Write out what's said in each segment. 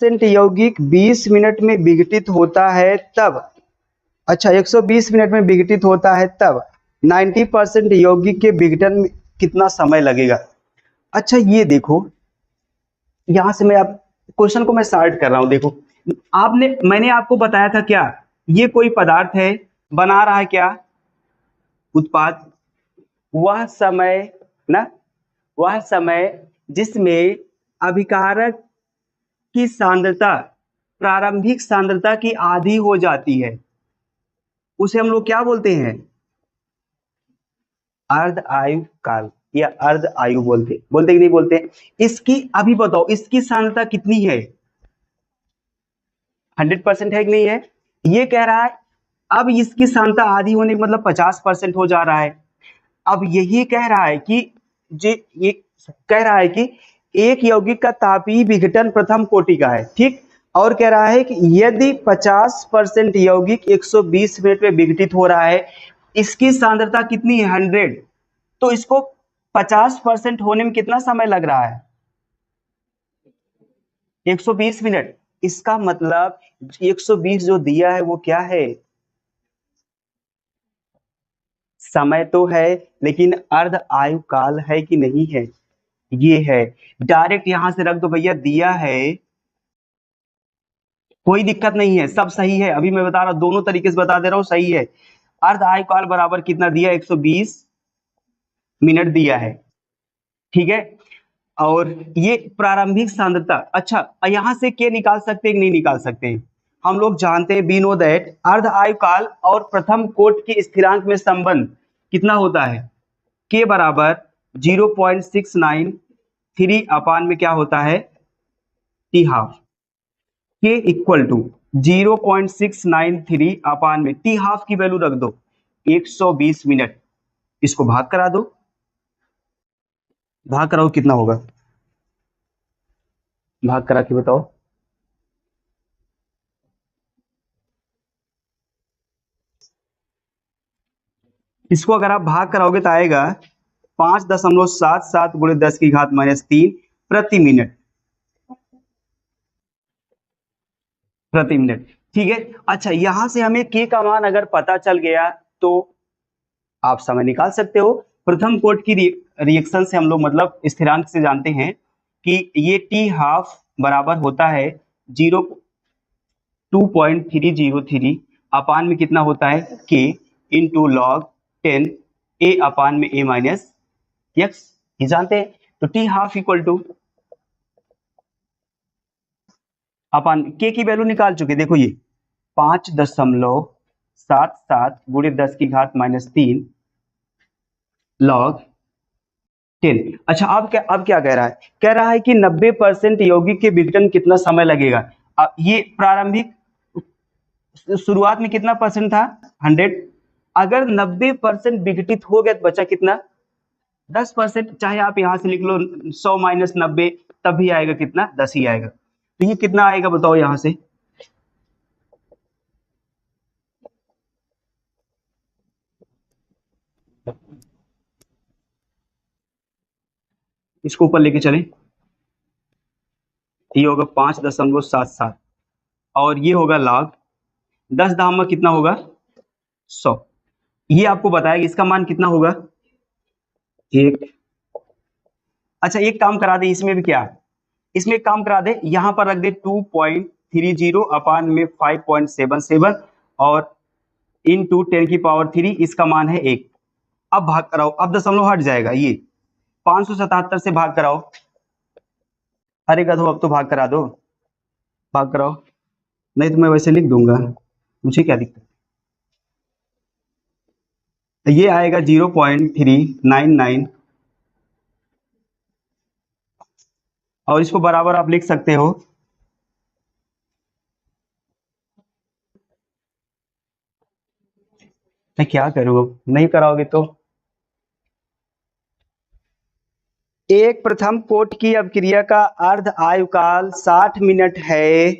Percent यौगिक 20 minute में विघटित होता है तब, अच्छा 120 मिनट में विघटित होता है तब 90% यौगिक के विघटन में कितना समय लगेगा। अच्छा ये देखो, यहां से मैं आप क्वेश्चन को मैं सॉर्ट कर रहा हूं। देखो मैंने आपको बताया था क्या, ये कोई पदार्थ है, बना रहा है क्या, उत्पाद। वह समय ना, वह समय जिसमें अभिकारक की सांद्रता प्रारंभिक सांद्रता की आधी हो जाती है, उसे हम लोग क्या बोलते हैं, अर्ध आयु काल या अर्ध आयु बोलते बोलते कि नहीं बोलते। इसकी अभी बताओ, इसकी सांद्रता कितनी है, 100% है कि नहीं है। ये कह रहा है अब इसकी सांद्रता आधी होने का मतलब 50% हो जा रहा है। अब यही कह रहा है कि ये कह रहा है कि एक यौगिक का तापीय विघटन प्रथम कोटि का है, ठीक। और कह रहा है कि यदि 50% यौगिक 120 मिनट में विघटित हो रहा है, इसकी सांद्रता कितनी है, 100, तो इसको 50% होने में कितना समय लग रहा है, 120 मिनट। इसका मतलब 120 जो दिया है वो क्या है, समय तो है, लेकिन अर्ध आयु काल है कि नहीं है, ये है। डायरेक्ट यहां से रख दो भैया, दिया है, कोई दिक्कत नहीं है, सब सही है। अभी मैं बता रहा हूं, दोनों तरीके से बता दे रहा हूं, सही है। अर्ध आयु काल बराबर कितना दिया, 120 मिनट दिया है, ठीक है। और ये प्रारंभिक सांद्रता, अच्छा यहां से के निकाल सकते हैं कि नहीं निकाल सकते हैं, हम लोग जानते हैं, वी नो दैट अर्ध आयु काल और प्रथम कोट के स्थिरांक में संबंध कितना होता है, के बराबर 0.693 अपान में क्या होता है, टी हाफ। के इक्वल टू 0.693 अपान में टी हाफ की वैल्यू रख दो 120 मिनट, इसको भाग करा दो, भाग कराओ कितना होगा, भाग करा के बताओ। इसको अगर आप भाग कराओगे तो आएगा 5.77 गुणे 10 की घात -3 प्रति मिनट, प्रति मिनट, ठीक है। अच्छा यहां से हमें के का मान अगर पता चल गया तो आप समय निकाल सकते हो। प्रथम कोट की रिएक्शन से हम लोग मतलब स्थिरांक से जानते हैं कि ये टी हाफ बराबर होता है 2.303 अपान में कितना होता है, के इंटू लॉग 10 ए अपान में ए माइनस एक्स, ये जानते हैं। तो T half equal two upon के की वैल्यू निकाल चुके, देखो ये 5.77 गुणे 10 की घात -3 लॉग 10। अच्छा अब क्या कह रहा है, कह रहा है कि 90% यौगिक के विघटन कितना समय लगेगा। ये प्रारंभिक शुरुआत में कितना परसेंट था, 100, अगर 90% विघटित हो गया तो बचा कितना, 10%। चाहे आप यहां से लिख लो 100 माइनस 90, तब भी आएगा कितना, 10 ही आएगा। तो ये कितना आएगा बताओ यहां से, इसको ऊपर लेके चले, ये होगा 5.77 और ये होगा लॉग 10 दाम में कितना होगा, 100। ये आपको बताएगा इसका मान कितना होगा, एक। अच्छा एक काम करा दे इसमें भी, क्या इसमें एक काम करा दे, यहां पर रख दे 2.30 अपान में 5.77 और इंटू 10⁻3, इसका मान है 1। अब भाग कराओ, अब दशमलव हट जाएगा, ये 577 से भाग कराओ, अरे गधो अब तो भाग करा दो, भाग कराओ, नहीं तो मैं वैसे लिख दूंगा, मुझे क्या दिक्कत। ये आएगा 0.399 और इसको बराबर आप लिख सकते हो, मैं क्या करूँ, नहीं कराओगे तो। एक प्रथम कोट की अभिक्रिया का अर्ध आयुकाल 60 मिनट है,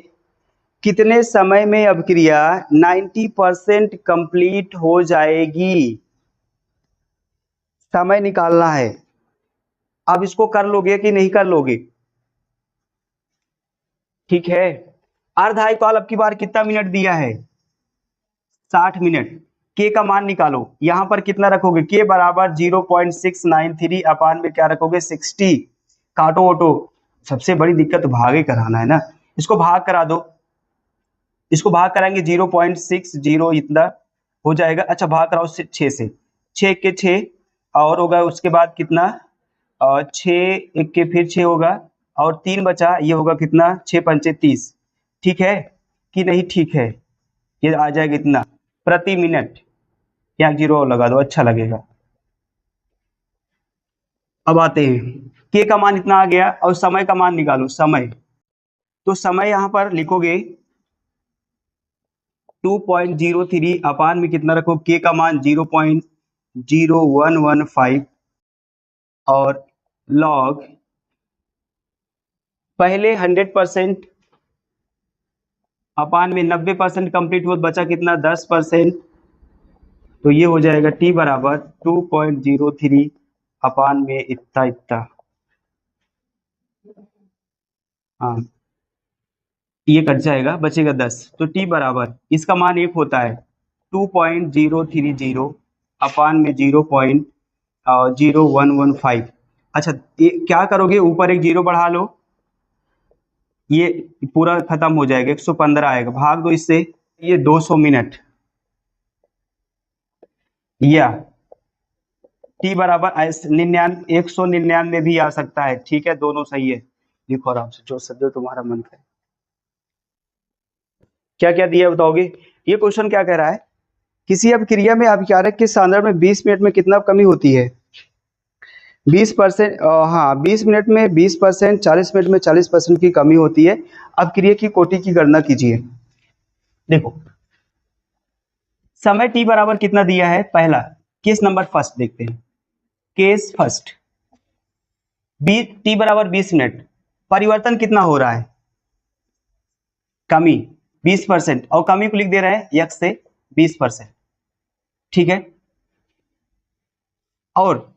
कितने समय में अभिक्रिया 90% कंप्लीट हो जाएगी, समय निकालना है। अब इसको कर लोगे कि नहीं कर लोगे, ठीक है। अर्ध आयकाल अब की बार कितना मिनट दिया है? 60 मिनट। के का मान निकालो। यहां पर कितना रखोगे? के बराबर 0.693 अपान में क्या रखोगे? 60। काटो ओटो। सबसे बड़ी दिक्कत तो भागे कराना है ना। इसको भाग करा दो। इसको भाग कराएंगे 0.60 इतना हो जाएगा। अच्छा भाग कराओ 6 से। 6 के 6 और होगा उसके बाद कितना? 6 एक के फिर 6 होगा और 3 बचा, ये होगा कितना? 6 पंचे 30। ठीक है कि नहीं? ठीक है। ये आ जाएगा इतना प्रति मिनट। यहाँ जीरो और लगा दो, अच्छा लगेगा। अब आते हैं, के का मान इतना आ गया और समय का मान निकालो। समय, तो समय यहां पर लिखोगे 2.03 अपान में कितना रखो? के का मान 0.0115 और लॉग पहले 100% अपान में 90% कंप्लीट हुआ, बचा कितना? 10%। तो ये हो जाएगा टी बराबर 2.03 अपान में इतना इतना। हाँ, ये कट जाएगा, बचेगा 10। तो टी बराबर इसका मान एक होता है 2.030 अपान में 0.0115। अच्छा ये क्या करोगे? ऊपर एक जीरो बढ़ा लो, ये पूरा खत्म हो जाएगा, 115 आएगा। भाग दो इससे, ये 200 मिनट। या टी बराबर 199 भी आ सकता है। ठीक है, दोनों सही है। लिखो आराम से, जो सद तुम्हारा मन करे। क्या क्या दिया बताओगे? ये क्वेश्चन क्या कह रहा है? किसी अभिक्रिया में अभिकारक के सांद्रण में 20 मिनट में कितना कमी होती है? 20%। हाँ, 20 मिनट में 20%, 40 मिनट में 40% की कमी होती है। अभिक्रिया की कोटि की गणना कीजिए। देखो, समय टी बराबर कितना दिया है? पहला केस नंबर फर्स्ट देखते हैं। केस फर्स्ट, टी बराबर 20 मिनट। परिवर्तन कितना हो रहा है? कमी 20%, और कमी को लिख दे रहे हैं यक्स से 20%। ठीक है। और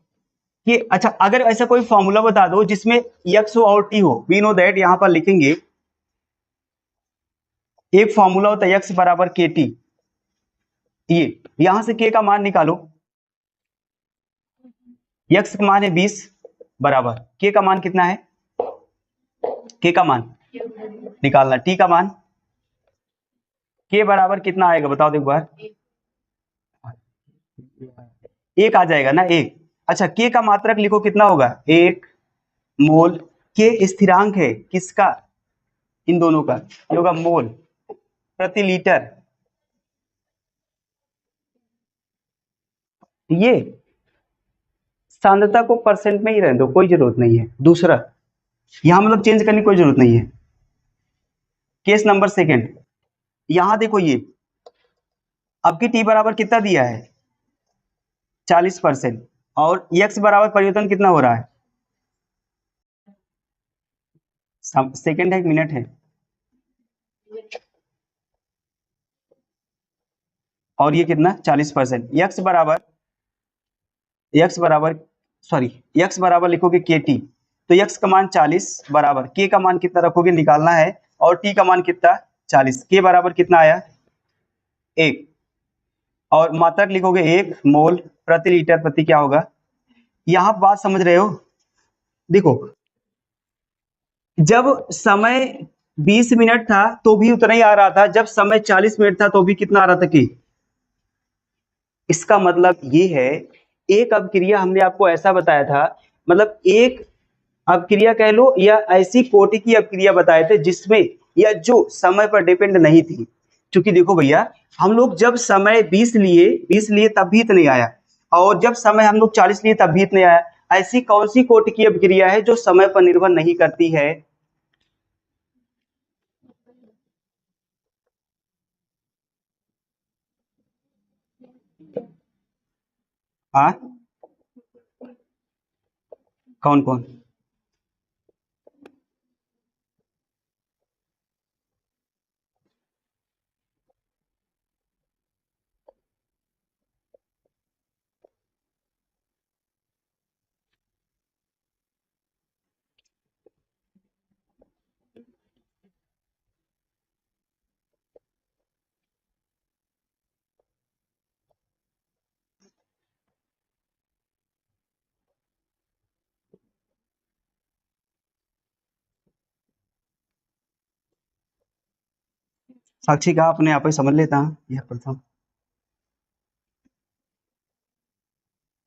ये अच्छा, अगर ऐसा कोई फॉर्मूला बता दो जिसमें यक्स हो और टी हो। वी नो दैट, यहां पर लिखेंगे एक फॉर्मूला होता है यक्स बराबर के टी। ये यहां से के का मान निकालो। यक्स का मान है 20 बराबर के का मान कितना है? के का मान निकालना। टी का मान के बराबर कितना आएगा बताओ एक बार? एक आ जाएगा ना, एक। अच्छा के का मात्रक लिखो, कितना होगा? 1 मोल। के स्थिरांक है किसका? इन दोनों का। ये होगा मोल प्रति लीटर। ये सांद्रता को परसेंट में ही रहने दो, कोई जरूरत नहीं है। दूसरा, यहां मतलब चेंज करने की कोई जरूरत नहीं है। केस नंबर सेकंड, यहां देखो ये अब की टी बराबर कितना दिया है? 40%। और यक्स बराबर परिवर्तन कितना हो रहा है? सेकंड है कि मिनट है? और ये कितना? 40%। यक्स बराबर सॉरी, यक्स बराबर लिखोगे के टी। तो यक्स का मान 40 बराबर के का मान कितना रखोगे? निकालना है। और टी का मान कितना? 40। के बराबर कितना आया? 1। और मात्रक लिखोगे 1 मोल प्रति लीटर प्रति क्या होगा? यहां बात समझ रहे हो? देखो, जब समय 20 मिनट था तो भी उतना ही आ रहा था, जब समय 40 मिनट था तो भी कितना आ रहा था? कि इसका मतलब ये है, एक अभिक्रिया हमने आपको ऐसा बताया था, मतलब एक अभिक्रिया कह लो या ऐसी कोटि की अभिक्रिया बताए थे जिसमें या जो समय पर डिपेंड नहीं थी। क्योंकि देखो भैया, हम लोग जब समय 20 लिए तब भी इतना नहीं आया, और जब समय हम लोग 40 लिए तब भी इतना आया। ऐसी कौन सी कोटि की अभिक्रिया है जो समय पर निर्भर नहीं करती है? हाँ, कौन कौन? साक्षी का अपने आप ही समझ लेता यह प्रथम,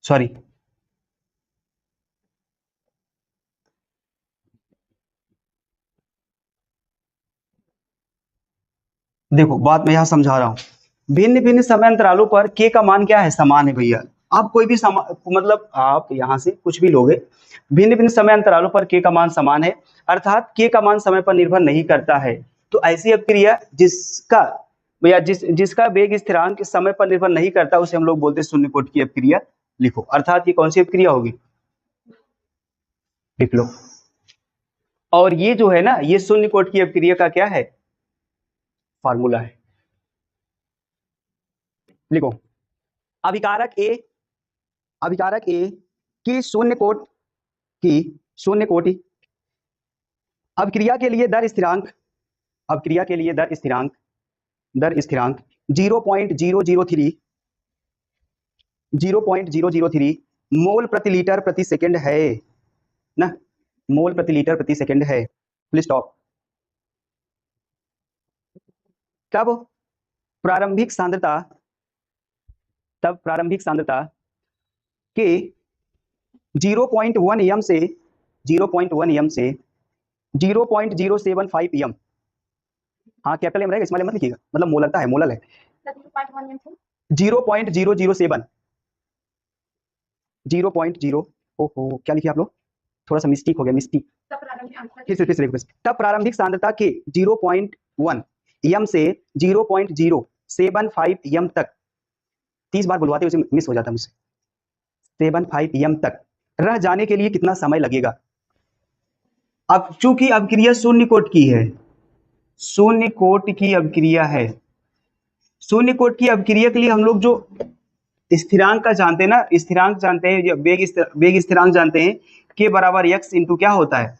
सॉरी देखो बात मैं यहाँ समझा रहा हूँ। भिन्न भिन्न समय अंतरालों पर के का मान क्या है, समान है भैया। आप कोई भी मतलब आप यहाँ से कुछ भी लोगे, भिन्न भिन्न समय अंतरालों पर के का मान समान है, अर्थात के का मान समय पर निर्भर नहीं करता है। तो ऐसी अपक्रिया जिसका भैया जिसका वेग स्थिरांक समय पर निर्भर नहीं करता, उसे हम लोग बोलते हैं शून्य कोटि की अपक्रिया। लिखो, अर्थात ये कौन सी अपक्रिया होगी, लिख लो। और ये जो है ना, ये शून्य कोटि की अपक्रिया का क्या है, फार्मूला है। लिखो, अभिकारक ए की शून्य कोटि अभिक्रिया के लिए दर स्थिरांक 0.003 मोल प्रति लीटर प्रति सेकंड है ना, मोल प्रति लीटर प्रति सेकंड है। Full stop. तब प्रारंभिक सांद्रता के 0.1 एम से 0.075 एम, हाँ कैपिटल एम रहेगा, स्मॉल एम मत लिखिएगा, मतलब मोलरता है, मोलल है। 0.007 ओहो क्या लिखे आप लोग, थोड़ा सा मिस्टेक हो गया, मिस्टेक। फिर से तब प्रारंभिक सांद्रता के 0.1 एम से 0.075 एम तक, 30 बार बुलवाते उसे मिस हो जाता मुझसे, 75 एम तक रह जाने के लिए कितना समय लगेगा। अब चूंकि अभिक्रिया शून्य कोटि की है, शून्य कोटि की अभिक्रिया है, शून्य कोटि की अभिक्रिया के लिए हम लोग जो स्थिरांक का जानते हैं ना, स्थिरांक जानते हैं, वेग स्थिरांक जानते हैं, के बराबर x इंटू क्या होता है,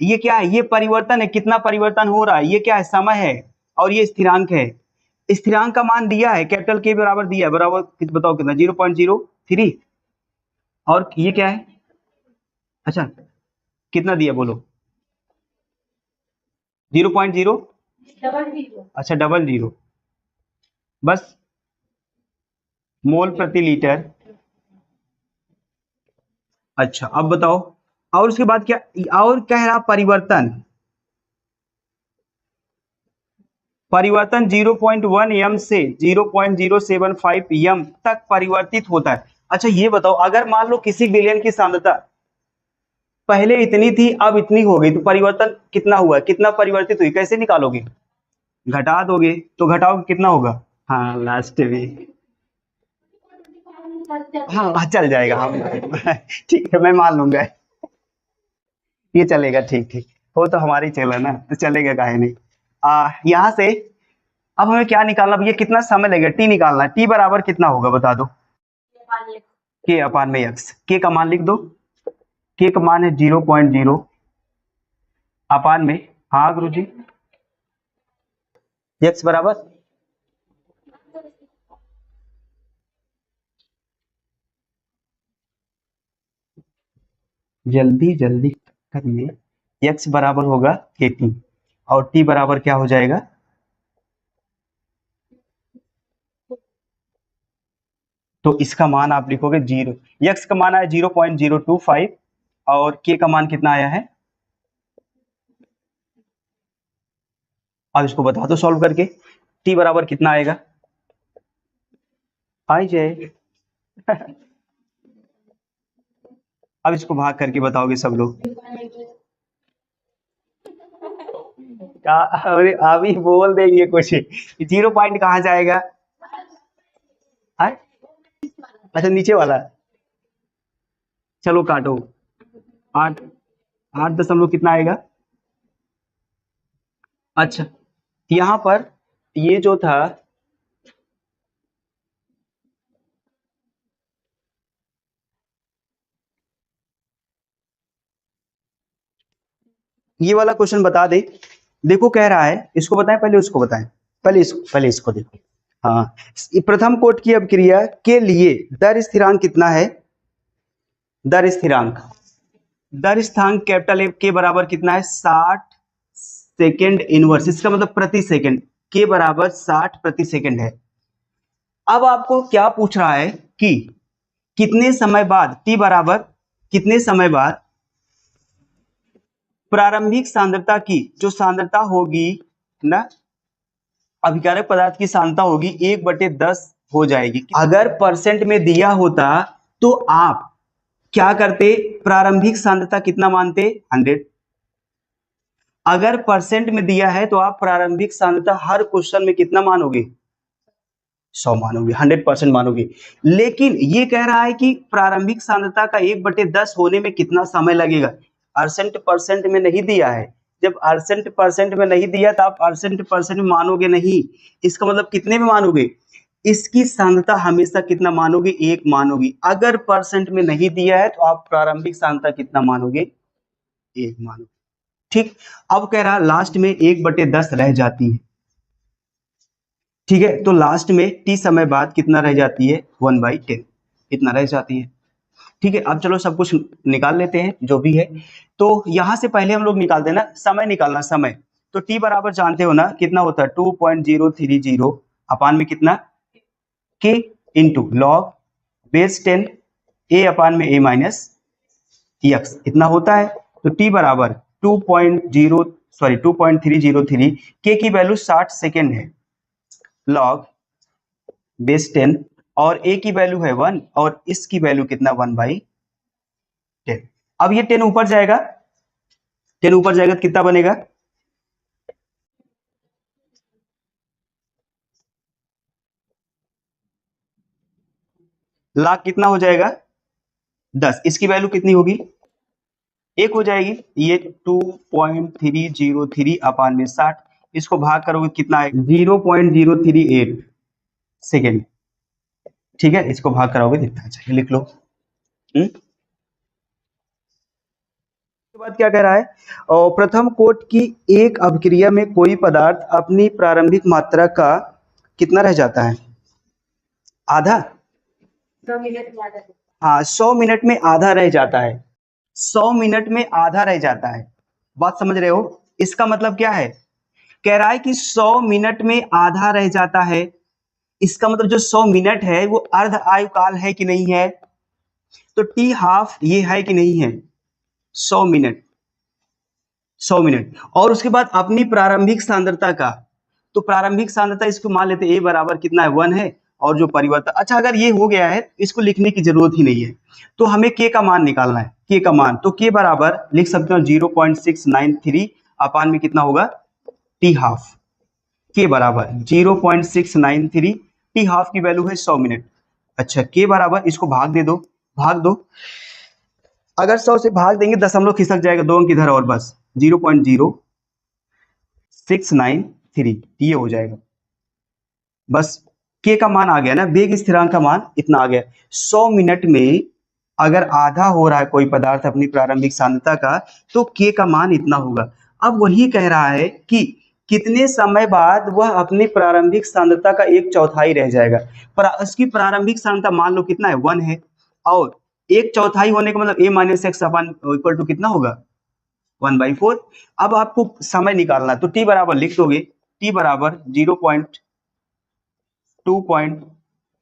ये क्या है, ये परिवर्तन है, कितना परिवर्तन हो रहा है, ये क्या है, समय है, और ये स्थिरांक है। स्थिरांक का मान दिया है, कैपिटल के बराबर दिया है, बराबर बताओ कितना, 0.03, और ये क्या है, अच्छा कितना दिया बोलो, 0.0, अच्छा 00, बस मोल प्रति लीटर। अच्छा अब बताओ, और उसके बाद क्या, और कह रहा परिवर्तन 0.1 एम से 0.075 एम तक परिवर्तित होता है। अच्छा ये बताओ, अगर मान लो किसी विलयन की सांद्रता पहले इतनी थी, अब इतनी हो गई, तो परिवर्तन कितना हुआ, कितना परिवर्तित हुई, कैसे निकालोगे, घटा दोगे, तो घटाओगे कितना होगा, हाँ लास्ट में, हाँ चल जाएगा, हम ठीक है मैं मान लूंगा, ये चलेगा, ठीक ठीक, वो तो हमारी चला ना, तो चलेगा काहे नहीं। यहाँ से अब हमें क्या निकालना भैया, कितना समय लगेगा, टी निकालना, टी बराबर कितना होगा बता दो, के अपान में एक्स, के का मान लिख दो, के का मान है 0.0 अपान में, हाँ गुरु जी, एक्स बराबर, जल्दी जल्दी करिए, एक्स बराबर होगा के टी, और टी बराबर क्या हो जाएगा, तो इसका मान आप लिखोगे 0, एक्स का मान आया 0.025, और के का मान कितना आया है, अब इसको बता दो सॉल्व करके, टी बराबर कितना आएगा, आई जाए अब इसको भाग करके बताओगे सब लोग, अरे अभी बोल देंगे कुछ, 0 पॉइंट कहाँ जाएगा, अच्छा नीचे वाला, चलो काटो, 8.8 कितना आएगा, अच्छा यहाँ पर ये जो था, ये वाला क्वेश्चन बता दे, देखो कह रहा है, इसको बताएं पहले उसको बताएं, पहले इसको देखो, हाँ प्रथम कोटि की अभिक्रिया के लिए दर स्थिरांक कितना है, दर स्थिरांक कैपिटल एफ के बराबर कितना है, 60 सेकेंड इनवर्स, इसका मतलब प्रति सेकंड, के बराबर 60 प्रति सेकंड है। अब आपको क्या पूछ रहा है कि कितने समय बाद, टी बराबर कितने समय बाद प्रारंभिक सांद्रता की जो सांद्रता होगी ना, अभिकारक पदार्थ की सांद्रता होगी 1/10 हो जाएगी। अगर परसेंट में दिया होता तो आप क्या करते, प्रारंभिक सांद्रता कितना मानते, 100। अगर परसेंट में दिया है तो आप प्रारंभिक सांद्रता हर क्वेश्चन में कितना मानोगे, 100 मानोगे, 100% मानोगे। लेकिन ये कह रहा है कि प्रारंभिक सांद्रता का 1/10 होने में कितना समय लगेगा, परसेंट परसेंट में नहीं दिया है। जब परसेंट परसेंट में नहीं दिया तो आप परसेंट में मानोगे नहीं। इसका मतलब कितने में मानोगे, इसकी सांद्रता हमेशा कितना मानोगे, 1 मानोगे। अगर परसेंट में नहीं दिया है तो आप प्रारंभिक सांद्रता कितना मानोगे, 1 मानोगे। ठीक, अब कह रहा लास्ट में 1/10 रह जाती है। ठीक है, तो लास्ट में टी समय बाद कितना रह जाती है, 1/10 इतना रह जाती है। ठीक है, अब चलो सब कुछ निकाल लेते हैं जो भी है। तो यहां से पहले हम लोग निकालते हैं ना, समय निकालना, समय। तो टी बराबर जानते हो ना कितना होता है, 2.030 अपान में कितना, के इंटू लॉग बेस 10 ए अपान में ए माइनस एक्स इतना होता है। तो टी बराबर 2.303, के की वैल्यू 60 सेकेंड है, लॉग बेस 10 और ए की वैल्यू है 1 और इसकी वैल्यू कितना, 1/10। अब ये 10 ऊपर जाएगा, 10 ऊपर जाएगा तो कितना बनेगा, लाख कितना हो जाएगा, 10। इसकी वैल्यू कितनी होगी, 1 हो जाएगी। ये 2.303 अपान में 60, इसको भाग करोगे कितना आएगा, 0.038 सेकेंड। ठीक है, इसको भाग कराओगे कितना चाहिए, लिख लो। के बाद क्या कह रहा है, और प्रथम कोट की एक अभिक्रिया में कोई पदार्थ अपनी प्रारंभिक मात्रा का कितना रह जाता है, आधा, 100 मिनट में आधा। हाँ, 100 मिनट में आधा रह जाता है, 100 मिनट में आधा रह जाता है। बात समझ रहे हो, इसका मतलब क्या है, कह रहा है कि 100 मिनट में आधा रह जाता है। इसका मतलब जो 100 मिनट है वो अर्ध आयु काल है कि नहीं है, तो टी हाफ ये है कि नहीं है, 100 मिनट, 100 मिनट। और उसके बाद अपनी प्रारंभिक सांद्रता का, तो प्रारंभिक सांद्रता इसको मान लेते ए बराबर कितना है, 1 है। और जो परिवर्तन, अच्छा अगर ये हो गया है इसको लिखने की जरूरत ही नहीं है, तो हमें के का मान निकालना है, के का मान। तो के बराबर लिख सकते हो 0.693 अपान में कितना होगा, टी हाफ। के बराबर 0.693, टी हाफ की वैल्यू है 100 मिनट। अच्छा, के बराबर इसको भाग दे दो, भाग दो। अगर 100 से भाग देंगे दशमलव खिसक जाएगा, 2 अंक इधर और बस, 0.0693 ये हो जाएगा। बस के का मान आ गया ना, वेग स्थिरांक का मान इतना आ गया। 100 मिनट में अगर आधा हो रहा है कोई पदार्थ अपनी प्रारंभिक सांद्रता का, तो के का मान इतना होगा। अब वही कह रहा है कि कितने समय बाद वह अपनी प्रारंभिक सांद्रता का 1/4 रह जाएगा। पर उसकी प्रारंभिक सांद्रता मान लो कितना है, 1 है, और 1/4 होने का मतलब a minus x upon equal to कितना होगा, 1/4। अब आपको समय निकालना है, तो t बराबर लिख दोगे, t बराबर 0.2 पॉइंट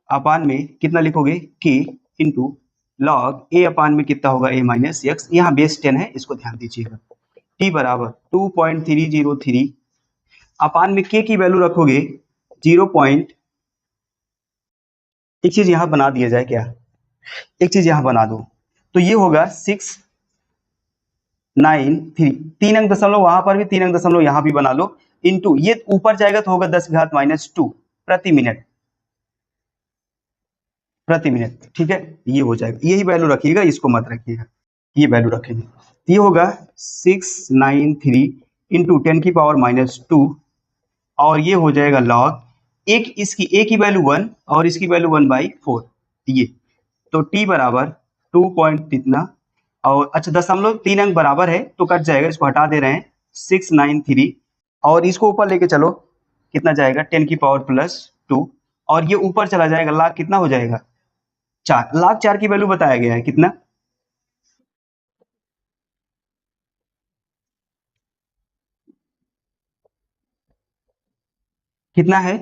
अपान में कितना लिखोगे, k इंटू लॉग ए अपान में कितना होगा, a माइनस एक्स, यहाँ बेस 10 है, इसको ध्यान दीजिएगा। t बराबर 2.303 अपान में k की वैल्यू रखोगे 0 पॉइंट, एक चीज यहां बना दिया जाए क्या, एक चीज यहां बना दो, तो ये होगा 693, 3 अंक दशमलव वहां पर भी, 3 अंक दशमलव यहां भी बना लो, इंटू ये ऊपर जाएगा तो होगा 10⁻², प्रति मिनट, प्रति मिनट। ठीक है, ये हो जाएगा, यही वैल्यू रखिएगा, इसको मत रखिएगा, ये वैल्यू रखेंगे। ये होगा 693 इंटू 10⁻², और ये हो जाएगा लॉग, एक इसकी ए की वैल्यू 1 और इसकी वैल्यू 1/4, ये। तो टी बराबर 2 पॉइंट कितना, और अच्छा दशमलव 3 अंक बराबर है तो कट जाएगा, इसको हटा दे रहे हैं, 693, और इसको ऊपर लेके चलो, कितना जाएगा, 10⁻², और ये ऊपर चला जाएगा, लाख कितना हो जाएगा, 4 लाख, 4 की वैल्यू बताया गया है कितना, कितना है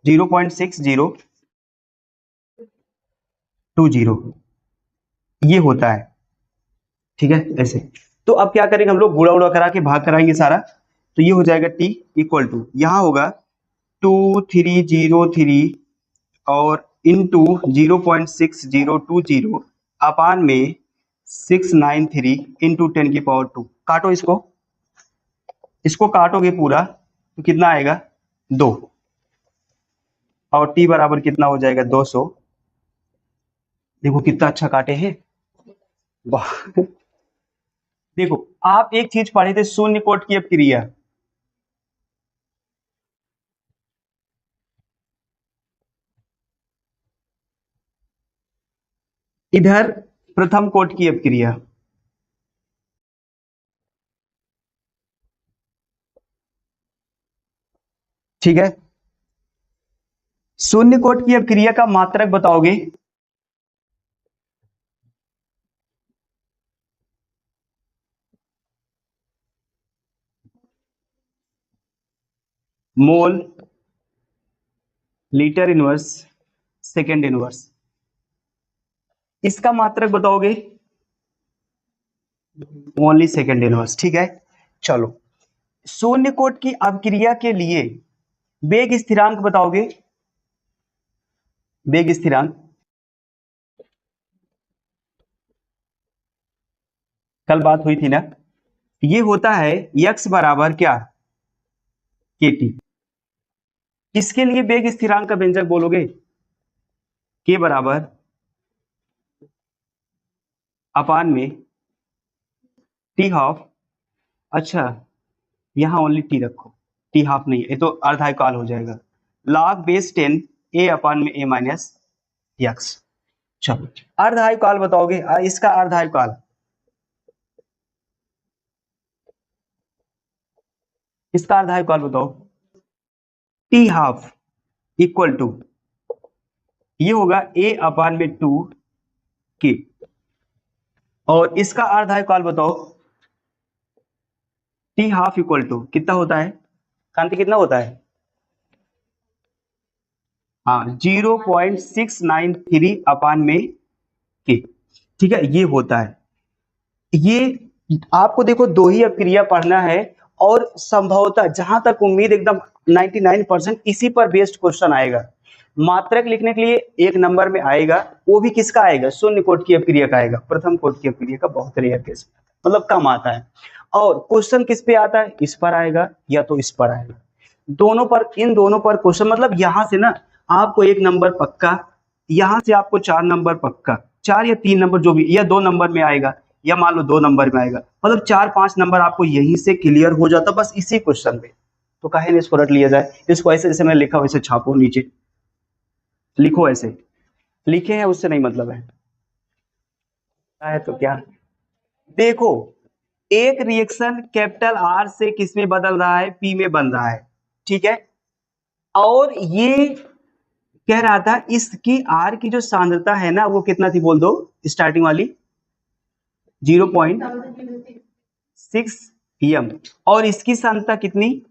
0.6020 ये होता है, ठीक है ऐसे। तो अब क्या करेंगे हम लोग, गुणा उड़ा करा के भाग कराएंगे सारा, तो ये हो जाएगा टी इक्वल टू, यहाँ होगा 2303 और इंटू 0.6020 अपान में 693 इंटू 10⁻²। काटो इसको काटोगे पूरा तो कितना आएगा 2, और टी बराबर कितना हो जाएगा 200। देखो कितना अच्छा काटे हैं, वाह। देखो आप एक चीज पढ़े थे, शून्य कोट की अपक्रिया, इधर प्रथम कोट की अपक्रिया, ठीक है। शून्य कोट की अपक्रिया का मात्रक बताओगे, मोल, लीटर इनवर्स, सेकेंड इनवर्स, इसका मात्रक बताओगे ओनली सेकेंड इनवर्स, ठीक है। चलो शून्य कोट की अपक्रिया के लिए वेग स्थिरांक बताओगे, वेग स्थिरांक कल बात हुई थी ना, ये होता है x बराबर क्या kt। इसके लिए वेग स्थिरांक का व्यंजक बोलोगे k बराबर अपान में t हाफ, अच्छा यहां ओनली t रखो, t हाफ नहीं है, ये तो अर्धायकाल हो जाएगा, log बेस 10 a अपान में a माइनस x। चलो अर्धायुकाल बताओगे, इसका अर्धायुकाल, इसका अर्धायुकाल बताओ, टी हाफ इक्वल टू, ये होगा a अपान में 2k, और इसका अर्धायुकाल बताओ, टी हाफ इक्वल टू कितना होता है कांति, कितना होता है, हाँ 0.693 अपान में k, ठीक है ये होता है। ये आपको देखो दो ही अपक्रिया पढ़ना है, और संभवतः जहां तक उम्मीद एकदम 99% इसी पर बेस्ड क्वेश्चन आएगा। मात्रक लिखने के लिए एक नंबर में आएगा, वो भी किसका आएगा, शून्य कोट की अपक्रिया का आएगा, प्रथम कोट की अपक्रिया का बहुत रेयर केस मतलब कम आता है। और क्वेश्चन किस पे आता है, इस पर आएगा या तो इस पर आएगा, दोनों पर, इन दोनों पर क्वेश्चन, मतलब यहां से ना आपको 1 नंबर पक्का, यहां से आपको 4 नंबर पक्का, 4 या 3 नंबर जो भी, या 2 नंबर में आएगा, या मान लो 2 नंबर में आएगा, मतलब 4-5 नंबर आपको यहीं से क्लियर हो जाता बस इसी क्वेश्चन में। तो काहे नहीं इसको रट लिया जाए, इसको ऐसे जैसे मैंने लिखा वैसे छापो, नीचे लिखो, ऐसे लिखे हैं उससे नहीं मतलब है तो क्या, देखो एक रिएक्शन कैपिटल आर से किस में बदल रहा है, पी में बन रहा है, ठीक है। और ये कह रहा था इसकी आर की जो सांद्रता है ना वो कितना थी, बोल दो स्टार्टिंग वाली 0.6 m, और इसकी सांद्रता कितनी,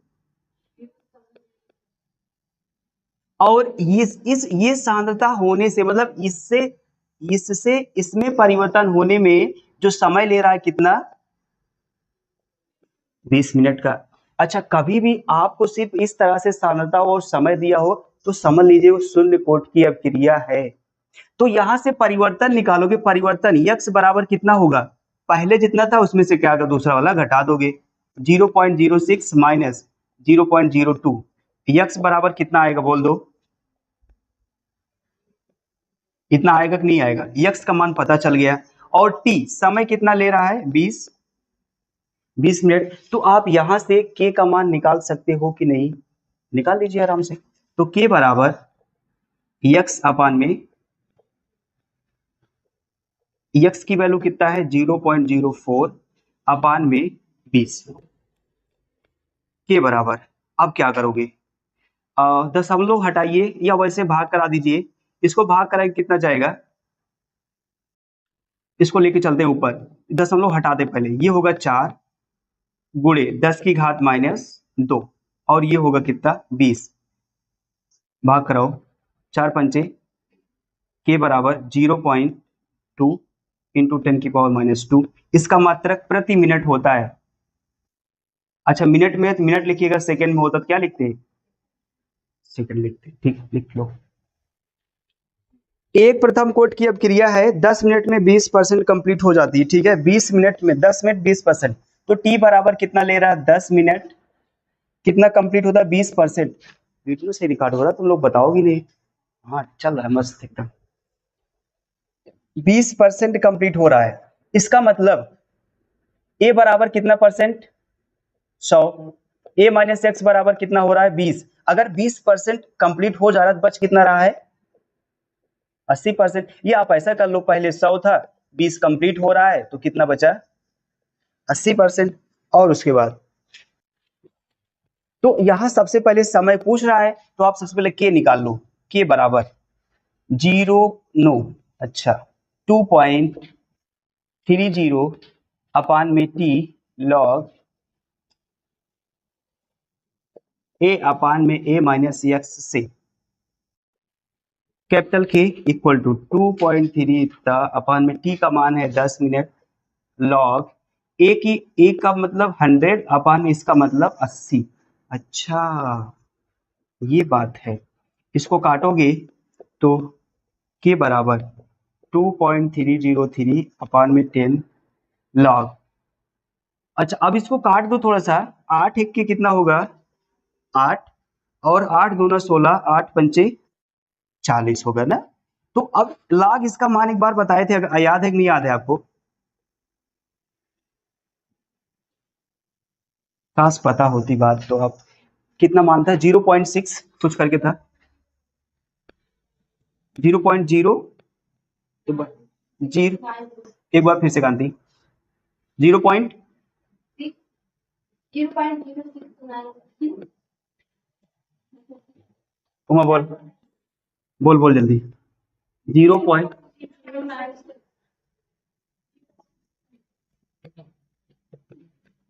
और ये सांद्रता होने से मतलब इससे इससे इसमें परिवर्तन होने में जो समय ले रहा है कितना, 20 मिनट का। अच्छा कभी भी आपको सिर्फ इस तरह से सांद्रता और समय दिया हो तो समझ लीजिए वो शून्य कोट की अपक्रिया है। तो यहां से परिवर्तन निकालोगे, परिवर्तन x बराबर कितना होगा, पहले जितना था उसमें से क्या होगा, दूसरा वाला घटा दोगे, 0.06 माइनस 0.02, x बराबर कितना आएगा बोल दो, इतना आएगा कि नहीं आएगा, x का मान पता चल गया। और t समय कितना ले रहा है 20 मिनट, तो आप यहां से k का मान निकाल सकते हो कि नहीं, निकाल लीजिए आराम से। तो k बराबर x अपान में, x की वैल्यू कितना है 0.04 अपान में 20 के बराबर। अब क्या करोगे, दशमलव हटाइए या वैसे भाग करा दीजिए, इसको भाग कराए कितना जाएगा, इसको लेके चलते हैं ऊपर, दशमलव हटा दे पहले, ये होगा 4 गुणे 10 की घात -2, और ये होगा कितना 20, भाग कराओ, 4 पंचे के बराबर 0.2 इंटू 10⁻²। इसका मात्रक प्रति मिनट होता है। अच्छा मिनट में तो मिनट लिखिएगा, सेकंड में होता तो क्या लिखते हैं, सेकंड लिखते हैं। ठीक, लिख लो। एक प्रथम कोट की अभिक्रिया है 10 मिनट में 20% कंप्लीट हो जाती है। ठीक है, 20 मिनट में 10 मिनट 20%, तो टी बराबर कितना ले रहा है, 10 मिनट कितना कंप्लीट होता है, 20%। वीडियो से रिकॉर्ड हो रहा, तुम लोग बताओगे नहीं। हाँ चल रहा है मस्त एकदम। 20% कंप्लीट हो रहा है, इसका मतलब ए बराबर कितना परसेंट, 100। ए माइनस एक्स बराबर कितना हो रहा है, 20। अगर 20% कंप्लीट हो जा रहा है तो बच कितना रहा है, 80%। ये आप ऐसा कर लो, पहले 100 था, 20 कंप्लीट हो रहा है तो कितना बचा, 80%। और उसके बाद तो यहां सबसे पहले समय पूछ रहा है, तो आप सबसे पहले के निकाल लो। के बराबर 0 नो, अच्छा 2.30 अपान में टी लॉग ए अपान में ए माइनस एक्स से कैपिटल के इक्वल टू 2.3 अपान में टी का मान है 10 मिनट लॉग ए की, ए का मतलब 100 अपान में इसका मतलब 80। अच्छा ये बात है, इसको काटोगे तो के बराबर 2.303 अपान में 10 लॉग। अच्छा अब इसको काट दो थोड़ा सा, 8 एक के कितना होगा 8, और 8 दूना 16, 8 पंचे 40 होगा ना। तो अब लॉग इसका मान एक बार बताए थे, अगर याद है कि नहीं याद है आपको, काश पता होती बात तो। अब कितना मान था, 0.6 कुछ करके था, 0.0 जीरो, एक बार फिर से कांति 0. उमा बोल बोल बोल जल्दी, 0.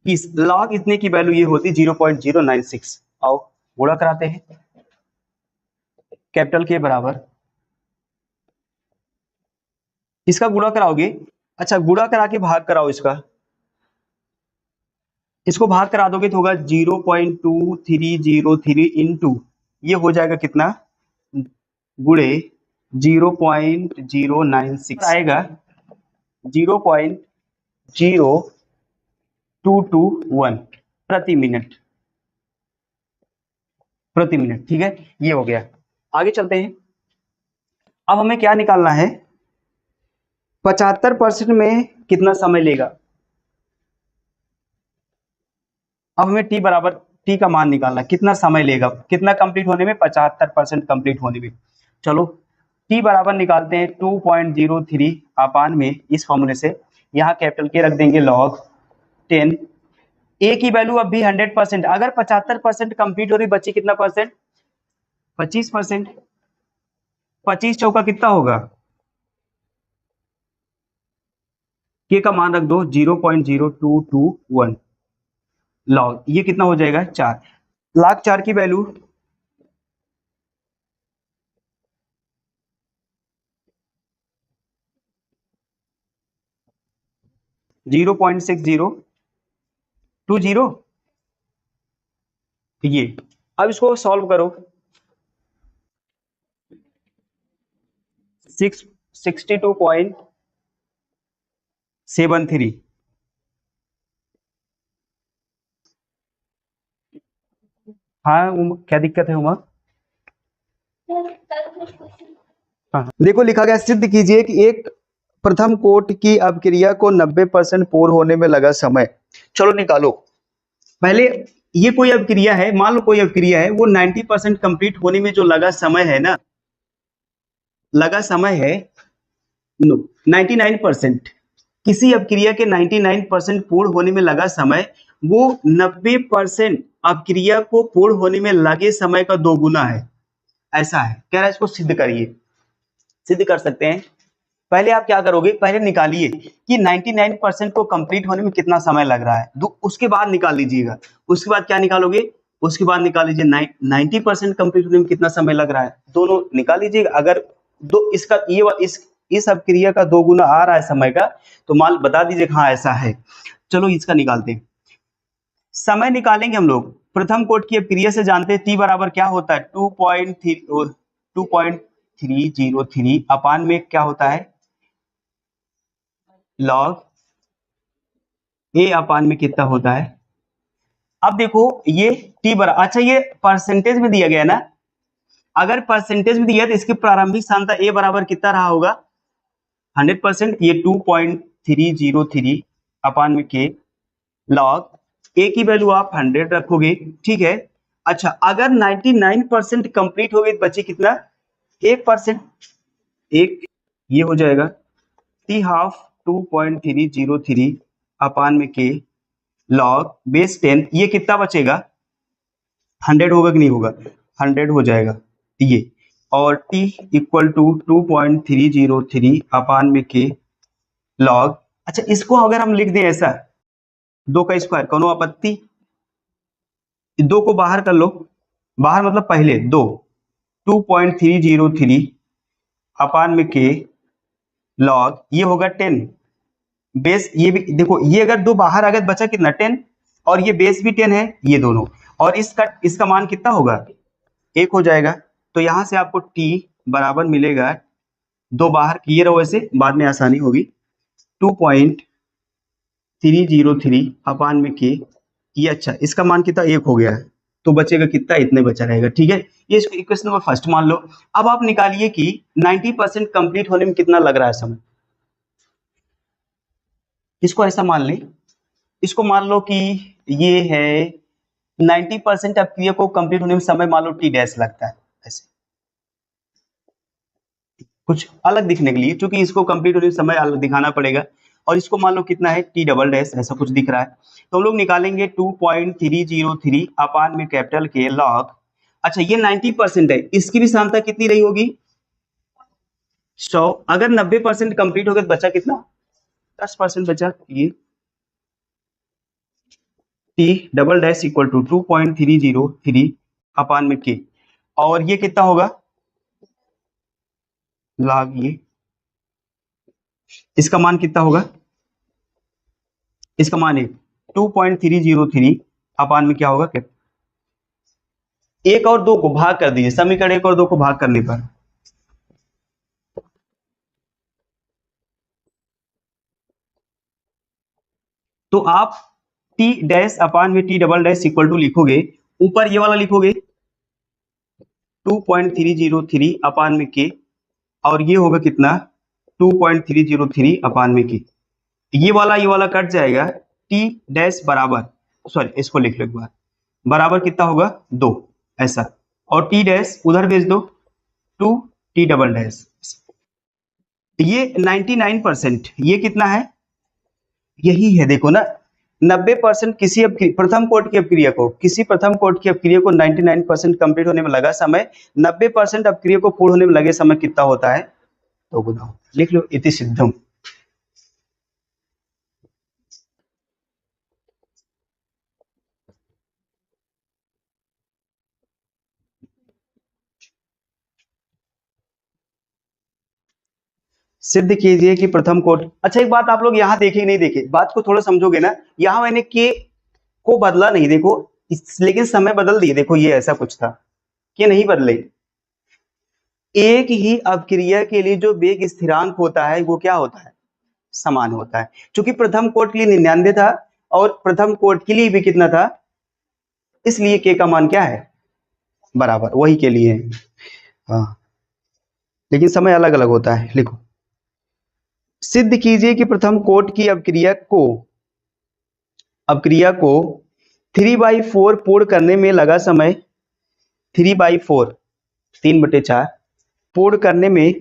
इस लॉग इतने की वैल्यू ये होती 0.096। आओ गुणा कराते हैं, कैपिटल के बराबर, इसका गुणा कराओगे, अच्छा गुणा करा के भाग कराओ इसका, इसको भाग करा दोगे तो होगा 0.2303 इंटू, ये हो जाएगा कितना गुणे 0.096 आएगा 0.0221 प्रति मिनट, प्रति मिनट। ठीक है, ये हो गया। आगे चलते हैं, अब हमें क्या निकालना है, 75% में कितना समय लेगा। अब हमें टी बराबर, टी का मान निकालना, कितना समय लेगा, कितना कंप्लीट होने में, 75% कंप्लीट होने में। चलो टी बराबर निकालते हैं 2.03 अपान में इस फॉर्मूले से, यहाँ कैपिटल के रख देंगे लॉग 10। ए की वैल्यू अब भी 100%, अगर 75% कंप्लीट हो रही, बची कितना परसेंट, 25%। 25 चौका कितना होगा, के का मान रख दो 0.0221 लॉग, ये कितना हो जाएगा 4 लाख। 4 की वैल्यू 0.6020, ये अब इसको सॉल्व करो, 62.73। हाँ क्या दिक्कत है उमा, हाँ देखो लिखा गया, सिद्ध कीजिए कि एक प्रथम कोट की अभिक्रिया को 90% पूर्ण होने में लगा समय। चलो निकालो, पहले ये कोई अभिक्रिया है, मान लो कोई अभिक्रिया है, वो 90% कंप्लीट होने में जो लगा समय है ना, लगा समय है 99%, किसी अभिक्रिया के 99% पूर्ण होने में लगा समय, वो 90% अभिक्रिया को पूर्ण होने में लगे समय का 2 गुना है, ऐसा है। कह रहा है इसको सिद्ध करिए, सिद्ध कर सकते हैं। पहले आप क्या करोगे, पहले निकालिए कि 99% को कंप्लीट होने में कितना समय लग रहा है, उसके बाद निकाल लीजिएगा। उसके बाद क्या निकालोगे, उसके बाद निकाल लीजिए 90% कंप्लीट होने में कितना समय लग रहा है, दोनों निकाल लीजिए। अगर दो इसका इस अपक्रिया का 2 गुना आ रहा है समय का, तो मान बता दीजिए हाँ ऐसा है। चलो इसका निकालते हैं। समय निकालेंगे हम लोग प्रथम कोट की अपक्रिया से, जानते हैं टी बराबर क्या होता है 2.303 अपान में क्या होता है लॉग ए अपान में कितना होता है। अब देखो ये टी बराबर, अच्छा ये परसेंटेज में दिया गया ना, अगर परसेंटेज में दिया तो इसकी प्रारंभिक सांद्रता ए बराबर कितना रहा होगा 100%, ये 2.303 अपान में के लॉग ए की वैल्यू आप 100 रखोगे, ठीक है। अच्छा अगर 99% कंप्लीट हो गई तो बचे कितना 1%, एक ये हो जाएगा टी हाफ 2.303 अपान में के लॉग बेस 10, ये कितना बचेगा 100 होगा कि नहीं होगा 100 हो जाएगा ये, और t इक्वल टू 2.303 अपान में के लॉग। अच्छा इसको अगर हम लिख दें ऐसा 2 का स्क्वायर, कोनो आपत्ति, 2 को बाहर कर लो, बाहर मतलब पहले 2.303 अपान में के लॉग ये होगा 10 बेस, ये भी देखो ये अगर 2 बाहर आ गए बचा कितना 10, और ये बेस भी 10 है ये दोनों, और इसका मान कितना होगा 1 हो जाएगा। तो यहां से आपको t बराबर मिलेगा, 2 बाहर किए रहो ऐसे बाद में आसानी होगी, 2.303 अपान में के ये, अच्छा इसका मान कितना 1 हो गया है, तो बचेगा कितना इतने बचा रहेगा, ठीक है। ये इक्वेशन नंबर फर्स्ट मान लो। अब आप निकालिए कि 90% कंप्लीट होने में कितना लग रहा है समय। इसको ऐसा मान लें, इसको मान लो कि ये है 90% अपक्रिया को कंप्लीट होने में समय मान लो टी डैश लगता है, ऐसे कुछ अलग दिखने के लिए, क्योंकि इसको कंप्लीट होने में समय अलग दिखाना पड़ेगा, और इसको मान लो कितना है टी डबल डैश ऐसा कुछ दिख रहा है, तो हम लोग निकालेंगे 2.303 अपान में कैपिटल के लॉग। अच्छा ये 90% है, इसकी भी सांद्रता कितनी रही होगी 100, अगर 90% कंप्लीट हो गया तो बचा कितना 10% बचा, ये T double dash equal to 2.303 upon में के, और ये कितना होगा लॉग ये, इसका मान कितना होगा, इसका मान है 2.303 अपान में क्या होगा, क्या 1 और 2 को भाग कर दीजिए, समीकरण 1 और 2 को भाग करने पर तो आप टी डैश अपान में T double dash equal to लिखोगे, ऊपर ये वाला लिखोगे 2.303 अपान में के, और ये होगा कितना 2.303 अपान में के, ये वाला कट जाएगा, टी डैश बराबर, सॉरी इसको लिख लो एक बार, बराबर कितना होगा 2 ऐसा, और टी डैश उधर भेज दो 2 टी डबल डैश, ये 99%, ये कितना है यही है, देखो ना 90% किसी प्रथम कोट की अपक्रिया को, किसी प्रथम कोट की अपक्रिया को 99% कंप्लीट होने में लगा समय, 90% अपक्रिया को पूर्ण होने में लगे समय कितना होता है 2 गुना, लिख लो इति सिद्धम। सिद्ध कीजिए कि प्रथम कोट, अच्छा एक बात आप लोग यहाँ देखे नहीं देखे, बात को थोड़ा समझोगे ना, यहाँ मैंने के को बदला नहीं देखो, लेकिन समय बदल दिए, देखो ये ऐसा कुछ था कि नहीं बदले, एक ही अपक्रिया के लिए जो वेग स्थिरांक होता है वो क्या होता है समान होता है, क्योंकि प्रथम कोट के लिए 99 था और प्रथम कोट के लिए भी कितना था, इसलिए के का मान क्या है बराबर वही के लिए है। हाँ लेकिन समय अलग अलग होता है, लिखो सिद्ध कीजिए कि प्रथम कोट की अपक्रिया को 3/4 पूर्ण करने में लगा समय, 3/4 3/4 पूर्ण करने में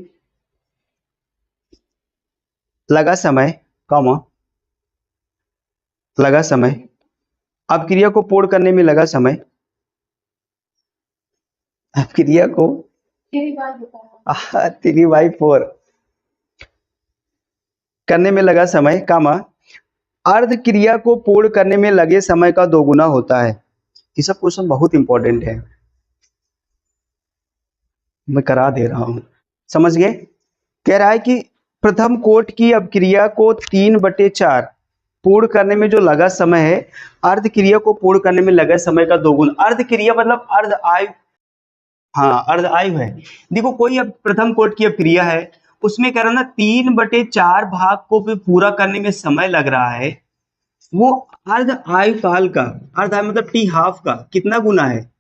लगा समय, कॉमा लगा समय, अपक्रिया को पूर्ण करने में लगा समय, अपक्रिया को 3/4 करने में लगा समय, कामा अर्ध क्रिया को पूर्ण करने में लगे समय का 2 गुना होता है। ये सब क्वेश्चन बहुत इंपॉर्टेंट है, मैं करा दे रहा हूं, समझ गए। कह रहा है कि प्रथम कोट की अपक्रिया को 3/4 पूर्ण करने में जो लगा समय है, अर्ध क्रिया को पूर्ण करने में लगा समय का 2 गुना। अर्ध क्रिया मतलब अर्ध आयु, हाँ अर्ध आयु है। देखो कोई अब प्रथम कोट की अपक्रिया है, उसमें कह रहा ना 3/4 भाग को भी पूरा करने में समय लग रहा है, वो अर्ध आयु काल का, अर्ध आयु मतलब टी हाफ का कितना गुना है,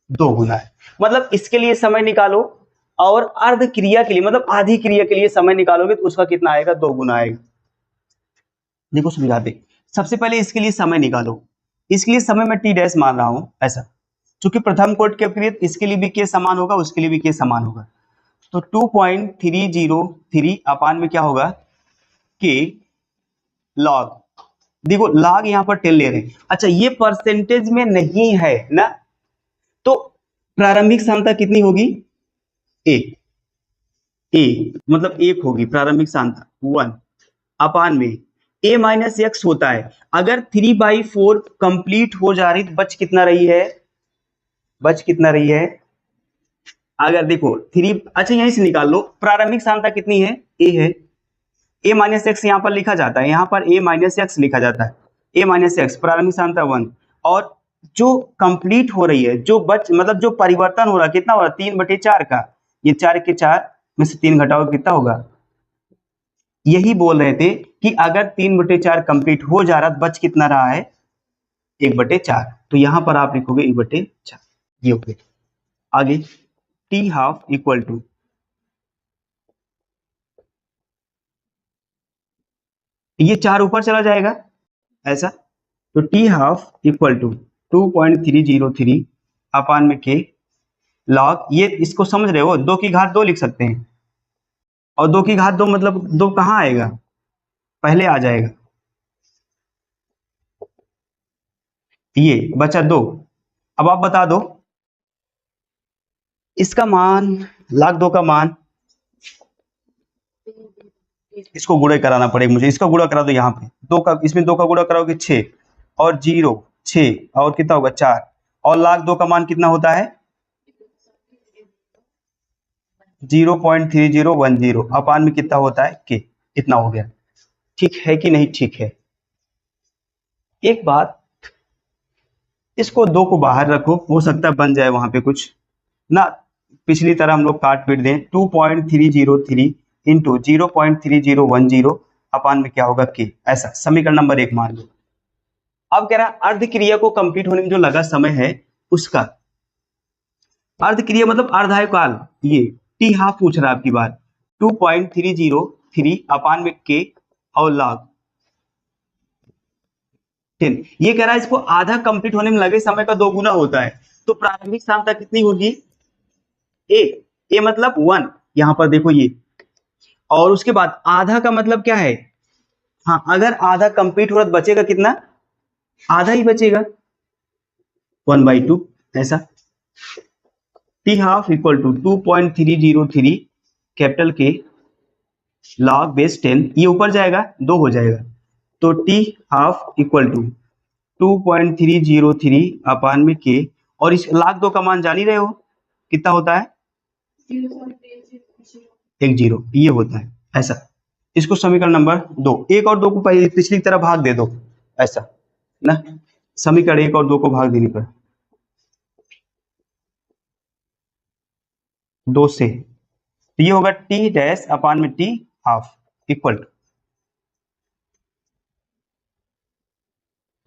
2 गुना है। मतलब इसके लिए समय निकालो और अर्ध क्रिया के लिए मतलब आधी क्रिया के लिए समय निकालोगे तो उसका कितना आएगा, 2 गुना आएगा। देखो समझाते, सबसे पहले इसके लिए समय निकालो, इसके लिए समय मैं टी डैश मान रहा हूं ऐसा, चूंकि प्रथम कोट के अपक्रिया इसके लिए भी के समान होगा, उसके लिए भी के समान होगा, तो 2.303 अपान में क्या होगा के लॉग। देखो लॉग यहां पर 10 ले रहे हैं, अच्छा ये परसेंटेज में नहीं है ना, तो प्रारंभिक सांद्रता कितनी होगी, एक, ए मतलब 1 होगी प्रारंभिक सांद्रता 1 अपान में a माइनस एक्स होता है। अगर 3/4 कंप्लीट हो जा रही तो बच कितना रही है, बच कितना रही है, अगर देखो 3, अच्छा यहीं से निकाल लो, प्रारंभिक सांद्रता कितनी है, a है, a माइनस एक्स यहाँ पर लिखा जाता है, यहाँ पर a माइनस एक्स लिखा जाता है, a माइनस एक्स प्रारंभिक सांद्रता 1, और जो कंप्लीट हो रही है, जो बच मतलब जो परिवर्तन हो रहा है कितना हो रहा है, 3/4 का, ये 4 के 4 में से 3 घटाओ कितना होगा, यही बोल रहे थे कि अगर 3/4 कंप्लीट हो जा रहा तो बच कितना रहा है, 1/4, तो यहां पर आप लिखोगे 1/4, ये हो गया। आगे टी हाफ इक्वल टू, ये 4 ऊपर चला जाएगा ऐसा, तो T half equal to 2.303 upon में के लॉग, ये इसको समझ रहे हो, 2 की घात 2 लिख सकते हैं, और 2 की घात 2 मतलब 2 कहां आएगा, पहले आ जाएगा, ये बचा 2। अब आप बता दो इसका मान, log 2 का मान, इसको गुणा कराना पड़ेगा मुझे, इसका गुणा करा दो यहाँ पे, 2 का, इसमें 2 का गुणा कराओगे 6 और 0 6 और कितना होगा 4, और log 2 का मान कितना होता है 0.3010 अपान में कितना होता है के, इतना हो गया। ठीक है कि नहीं, ठीक है। एक बात, इसको 2 को बाहर रखो, हो सकता है बन जाए वहां पे कुछ ना, पिछली तरह हम लोग काट पीट दें, 2.303 इंटू 0.3010 अपान में क्या होगा के, ऐसा समीकरण नंबर 1 मान लो। अब कह रहा है अर्ध क्रिया को कंप्लीट होने में जो लगा समय है उसका, अर्ध क्रिया मतलब अर्धायु काल, ये टी हाफ पूछ रहा है आपकी बात, 2.303 अपान में के और लॉग 10, ये कह रहा है इसको आधा कंप्लीट होने में लगे समय का 2 गुना होता है, तो प्रारंभिक सांद्रता कितनी होगी, ए मतलब 1, यहां पर देखो ये, और उसके बाद आधा का मतलब क्या है, हाँ अगर आधा कंप्लीट हो रहा तो बचेगा कितना, आधा ही बचेगा 1/2 ऐसा। T half equal to 2.303 capital K log base 10, ये ऊपर जाएगा 2 हो जाएगा, तो T half equal to 2.303 upon में के, और इस log 2 का मान जान ही रहे हो कितना होता है 10, ये होता है ऐसा। इसको समीकरण नंबर 2, 1 और 2 को पिछली तरह भाग दे दो ऐसा ना, समीकरण 1 और 2 को भाग देने पर 2 से, तो ये होगा टी डैश अपान में टी हाफ इक्वल टू,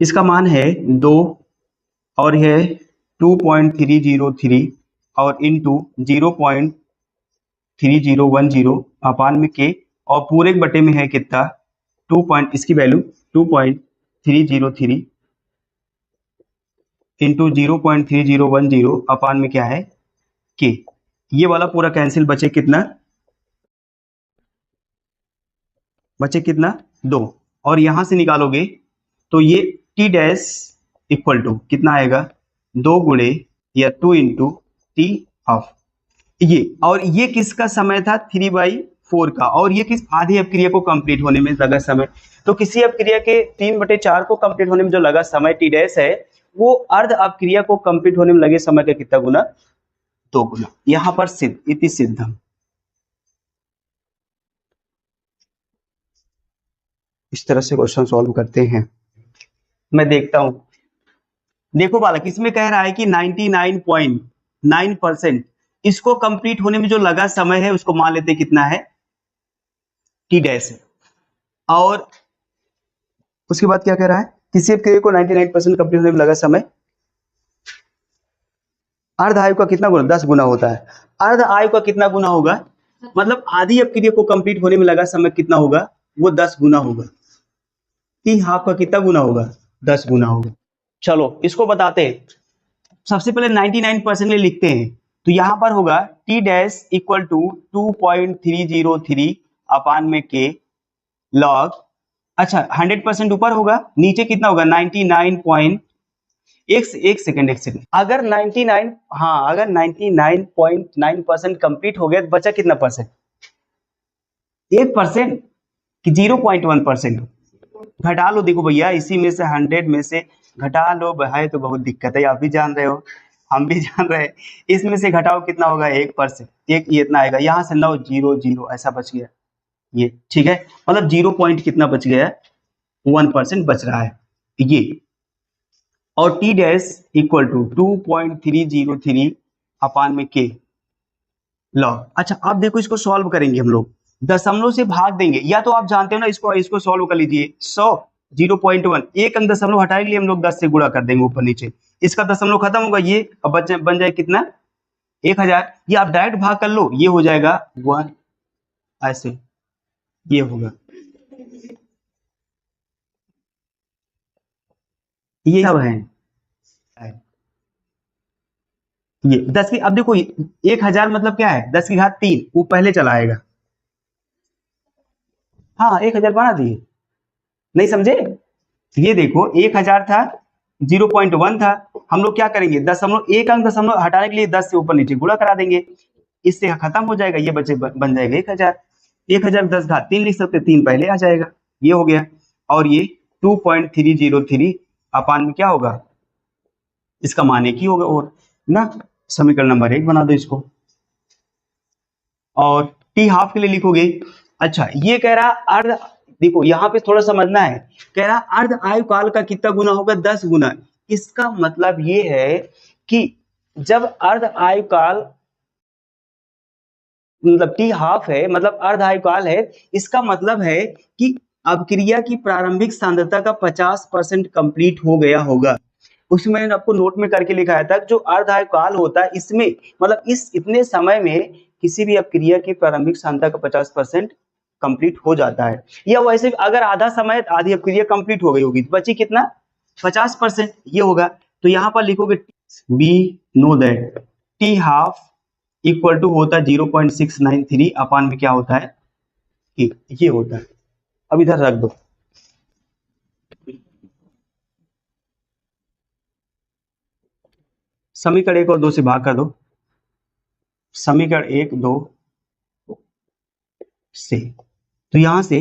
इसका मान है 2 और है 2.303 और इंटू 0.3010 अपान में के, और पूरे बटे में है कितना 2 इसकी वैल्यू 2.303 इंटू 0.3010 अपान में क्या है के, ये वाला पूरा कैंसिल, बचे कितना, बचे कितना 2, और यहां से निकालोगे तो ये टी डैश इक्वल टू कितना आएगा 2 गुणे या 2 इंटू टी हाफ, ये, और ये किसका समय था 3/4 का, और ये किस आधी अपक्रिया को कंप्लीट होने में लगा समय, तो किसी अपक्रिया के 3/4 को कंप्लीट होने में जो लगा समय टी डैश है वो अर्ध अपक्रिया को कंप्लीट होने में लगे समय का कितना गुना? 2 गुना। यहां पर सिद्ध, इति सिद्धम। इस तरह से क्वेश्चन सॉल्व करते हैं। मैं देखता हूं। देखो बालक, इसमें कह रहा है कि 99.9% इसको कंप्लीट होने में जो लगा समय है उसको मान लेते कितना है? टी डैश है। और उसके बाद क्या कह रहा है? किसी क्रिया को 99% कंप्लीट होने में लगा समय अर्ध आयु का कितना गुना? 10 गुना होता है। अर्ध आयु का कितना गुना होगा? मतलब आधी अपक्रिया को कंप्लीट होने में लगा समय कितना होगा? वो 10 गुना होगा। टी हाफ का कितना गुना होगा? 10 गुना होगा। चलो इसको बताते हैं। सबसे पहले 99% ले लिखते हैं। तो यहां पर होगा T dash equal to 2.303 upon में के लॉग। अच्छा 100% ऊपर होगा, नीचे कितना होगा? 99 एक सेकंड अगर 99, हाँ अगर 99.9% कंप्लीट हो गया तो बचा कितना परसेंट? 1% कि 0.1%? घटा लो। देखो भैया, इसी में से 100 में से घटा लो, है तो बहुत दिक्कत है, आप भी जान रहे हो, हम भी जान रहे हैं। इसमें से घटाओ कितना होगा? 1%। एक ये इतना आएगा, यहाँ से 9 0 0 ऐसा बच गया ये, ठीक है। मतलब 0 पॉइंट कितना बच गया? 1% बच रहा है ये। और T dash equal to 2.303 upon में के लॉग। अच्छा अब देखो, इसको सॉल्व करेंगे हम लोग, दशमलव से भाग देंगे, या तो आप जानते हो ना, इसको सॉल्व कर लीजिए। 100 0.1, एक अंक दशमलव हटाने के लिए हम लोग 10 से गुणा कर देंगे ऊपर नीचे, इसका दशमलव खत्म होगा ये, अब बन जाए कितना? 1000। ये आप डायरेक्ट भाग कर लो, ये हो जाएगा 1, ऐसे ये होगा। ये सब है ये 10 की। अब देखो 1000 मतलब क्या है? 10 की घात 3, वो पहले चला आएगा। हाँ 1000 बना दिए, नहीं समझे? ये देखो 1000 था, 0.1 था, हम लोग क्या करेंगे? दशमलव, एक अंक दशमलव हटाने के लिए 10 से ऊपर नीचे गुणा करा देंगे, इससे खत्म हो जाएगा, ये बचे बन जाएगा 1000। 1000 10 घात 3 लिख सकते, 3 पहले आ जाएगा, ये हो गया। और ये 2.303 अपान में क्या होगा? इसका मान एक ही होगा, और ना समीकरण नंबर 1 बना दो इसको। और टी हाफ के लिए लिखोगे। अच्छा ये कह रहा अर्ध, देखो यहाँ पे थोड़ा समझना है, कह रहा अर्ध आयु काल का कितना गुना होगा? 10 गुना। इसका मतलब ये है कि जब अर्ध आयु काल मतलब टी हाफ है, मतलब अर्ध आयु काल है, इसका मतलब है कि अभिक्रिया की प्रारंभिक सांद्रता का 50% कंप्लीट हो गया होगा। उसमें मैंने आपको नोट में करके लिखाया था, जो अर्ध आयु काल होता है इसमें, मतलब इस इतने समय में किसी भी अपक्रिया की प्रारंभिक सांद्रता का 50% कंप्लीट हो जाता है। या वैसे अगर आधा समय आधी अपक्रिया कंप्लीट हो गई होगी तो बची कितना? 50%, ये होगा। तो यहाँ पर लिखोगे be know that T half equal to होता है 0.693 अपान में क्या होता है? ये होता है। अब इधर रख दो, समीकरण 1 और 2 से भाग कर दो, समीकरण 1 2 से। तो यहां से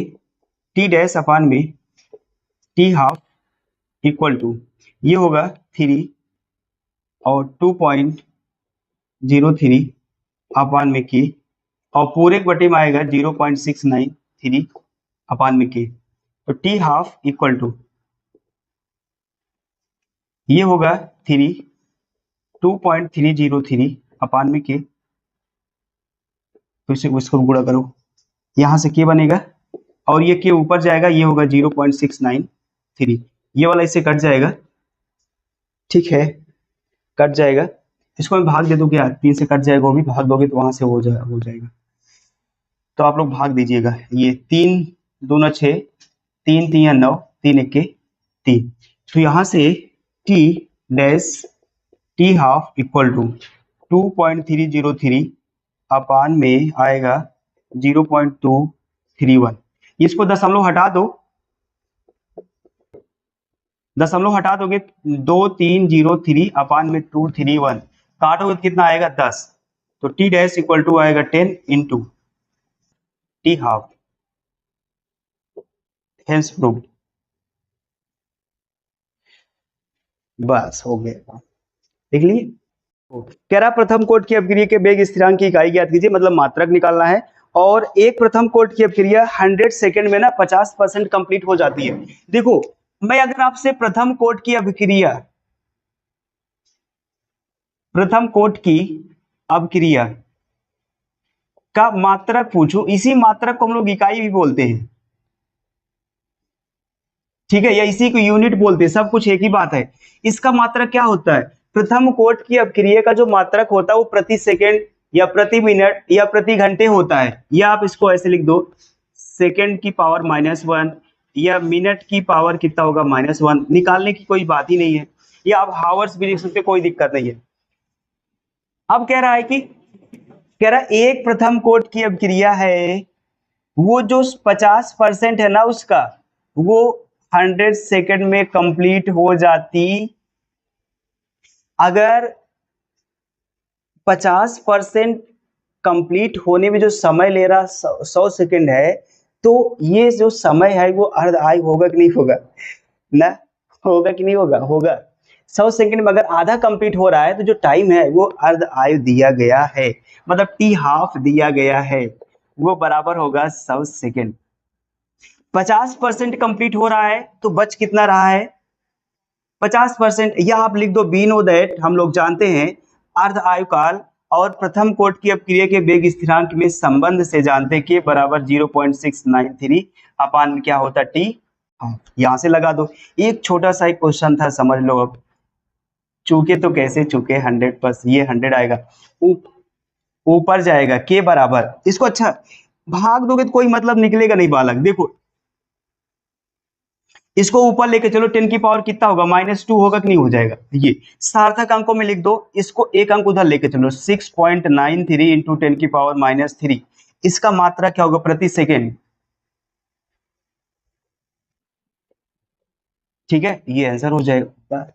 टी डैश अपान में टी हाफ इक्वल टू ये होगा 3 और 2.03 अपान में के, और पूरे बटे में आएगा 0.693 अपान में के। तो टी हाफ इक्वल टू ये होगा 3 2.303 अपान में के। तो इसे उसको गुणा करो, यहां से के बनेगा और ये के ऊपर जाएगा, ये होगा 0.693, ये वाला इससे कट जाएगा, ठीक है, कट जाएगा। इसको मैं भाग दे दूं क्या? 3 से कट जाएगा, वो भी भाग दोगे तो वहां से हो जाएगा। तो आप लोग भाग दीजिएगा, ये 3 दूना 6, 3 3 9, 3 1 3। तो यहाँ से T dash T half equal to 2.303 upon में आएगा 0.231। इसको दशमलव हटा दो, दशमलव हटा दोगे 2303 अपान में 231, काटोगे तो कितना आएगा? 10। तो टी डैश इक्वल टू आएगा 10 into T half, hence proved. बस हो गया, देख लिए। कह रहा प्रथम कोट की अपक्रिया के वेग स्थिरांक की इकाई ज्ञात कीजिए, मतलब मात्रक निकालना है। और एक प्रथम कोट की अपक्रिया 100 सेकेंड में ना 50% कंप्लीट हो जाती है। देखो, मैं अगर आपसे प्रथम कोट की अपक्रिया का मात्रक पूछूं, इसी मात्रक को हम लोग इकाई भी बोलते हैं, ठीक है, या इसी को यूनिट बोलते हैं, सब कुछ एक ही बात है। इसका मात्रक क्या होता है? प्रथम कोट की अपक्रिया का जो मात्रक होता है वो प्रति सेकेंड या प्रति मिनट या प्रति घंटे होता है, या आप इसको ऐसे लिख दो, सेकेंड की पावर -1 या मिनट की पावर कितना होगा -1, निकालने की कोई बात ही नहीं है, या आप हावर्स भी लिख सकते, कोई दिक्कत नहीं है। अब कह रहा है एक प्रथम कोट की अपक्रिया है, वो जो 50% है ना उसका, वो 100 सेकेंड में कंप्लीट हो जाती। अगर 50% कंप्लीट होने में जो समय ले रहा 100 सेकेंड है, तो ये जो समय है वो अर्ध आयु होगा कि नहीं होगा ना? होगा कि नहीं होगा? होगा। 100 सेकेंड में अगर आधा कंप्लीट हो रहा है तो जो टाइम है वो अर्ध आयु दिया गया है, मतलब टी हाफ दिया गया है, वो बराबर होगा 100 सेकेंड। 50% कंप्लीट हो रहा है तो बच कितना रहा है? 50%, या आप लिख दो बी नो दैट, हम लोग जानते हैं अर्ध आयुकाल और प्रथम कोट की अपक्रिया के वेग स्थिरांक में संबंध से जानते हैं कि बराबर 0.693 अपान क्या होता टी। हाँ, यहां से लगा दो। एक छोटा सा एक क्वेश्चन था, समझ लो अब। चूके तो कैसे चूके, 100%, ये 100 आएगा, ऊपर जाएगा के बराबर, इसको अच्छा भाग दोगे तो कोई मतलब निकलेगा नहीं बालक। देखो, इसको ऊपर लेके चलो, 10 की पावर कितना होगा -2 होगा कि नहीं हो जाएगा? ये सार्थक अंकों में लिख दो, इसको एक अंक उधर लेके चलो, 6.93 इंटू 10 की पावर -3, इसका मात्रा क्या होगा प्रति सेकेंड? ठीक है, ये आंसर हो जाएगा।